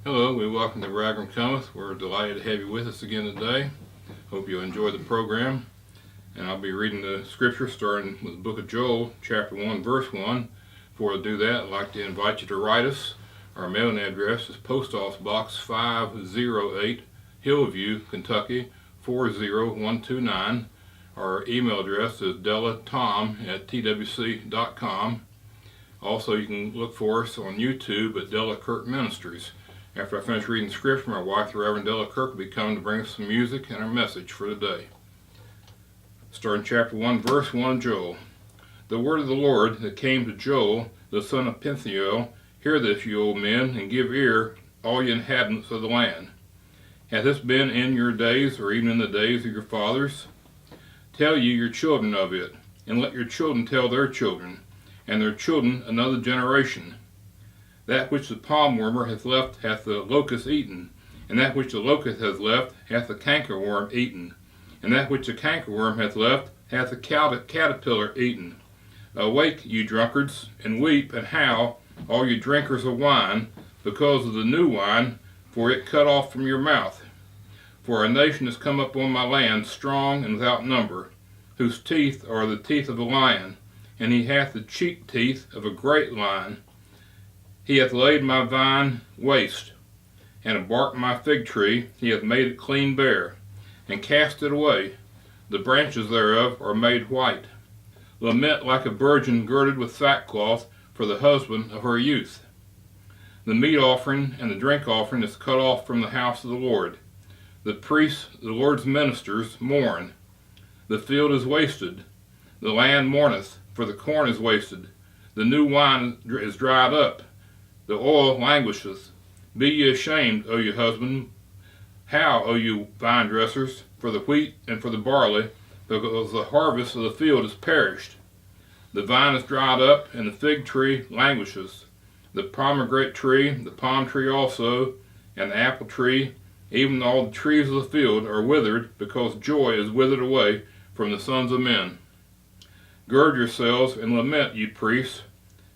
Hello, we welcome to Raglan Cometh. We're delighted to have you with us again today. Hope you enjoy the program. And I'll be reading the scripture starting with the book of Joel, chapter 1, verse 1. Before I do that, I'd like to invite you to write us. Our mailing address is Post Office Box 508, Hillview, Kentucky 40129. Our email address is delatom@twc.com. Also, you can look for us on YouTube at Della Kirk Ministries. After I finish reading scripture, my wife, the Reverend Della Kirk, will be coming to bring us some music and our message for the day. Starting chapter 1, verse 1, Joel. The word of the Lord that came to Joel, the son of Pethuel, hear this, you old men, and give ear, all ye inhabitants of the land. Hath this been in your days, or even in the days of your fathers? Tell ye your children of it, and let your children tell their children, and their children another generation. That which the palmwormer hath left hath the locust eaten, and that which the locust hath left hath the cankerworm eaten, and that which the cankerworm hath left hath the caterpillar eaten. Awake, you drunkards, and weep and howl, all you drinkers of wine, because of the new wine, for it cut off from your mouth. For a nation is come up on my land, strong and without number, whose teeth are the teeth of a lion, and he hath the cheek teeth of a great lion. He hath laid my vine waste, and barked my fig tree. He hath made it clean bare, and cast it away. The branches thereof are made white. Lament like a virgin girded with sackcloth for the husband of her youth. The meat offering and the drink offering is cut off from the house of the Lord. The priests, the Lord's ministers, mourn. The field is wasted. The land mourneth, for the corn is wasted. The new wine is dried up. The oil languisheth. Be ye ashamed, O you husband. How, O you vine dressers, for the wheat and for the barley, because the harvest of the field is perished. The vine is dried up, and the fig tree languishes. The pomegranate tree, the palm tree also, and the apple tree, even all the trees of the field are withered, because joy is withered away from the sons of men. Gird yourselves and lament, you priests.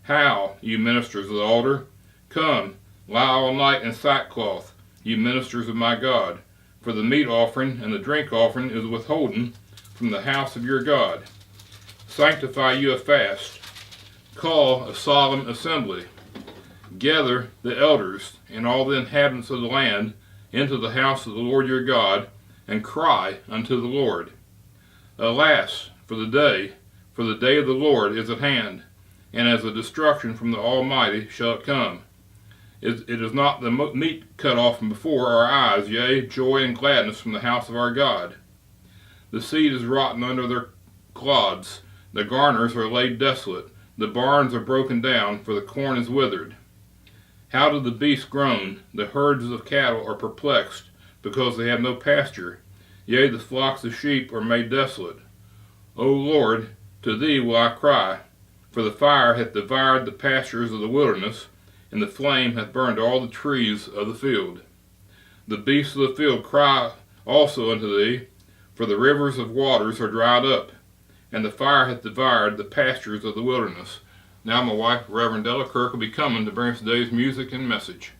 Howl, you ministers of the altar. Come, lie all night in sackcloth, you ministers of my God, for the meat offering and the drink offering is withholden from the house of your God. Sanctify you a fast. Call a solemn assembly. Gather the elders and all the inhabitants of the land into the house of the Lord your God, and cry unto the Lord. Alas, for the day of the Lord is at hand, and as a destruction from the Almighty shall it come. It is not the meat cut off from before our eyes, yea, joy and gladness from the house of our God. The seed is rotten under their clods, the garners are laid desolate, the barns are broken down, for the corn is withered. How do the beasts groan? The herds of cattle are perplexed, because they have no pasture. Yea, the flocks of sheep are made desolate. O Lord, to thee will I cry, for the fire hath devoured the pastures of the wilderness, and the flame hath burned all the trees of the field. The beasts of the field cry also unto thee, for the rivers of waters are dried up, and the fire hath devoured the pastures of the wilderness. Now my wife, Reverend Della Kirk, will be coming to bring us today's music and message.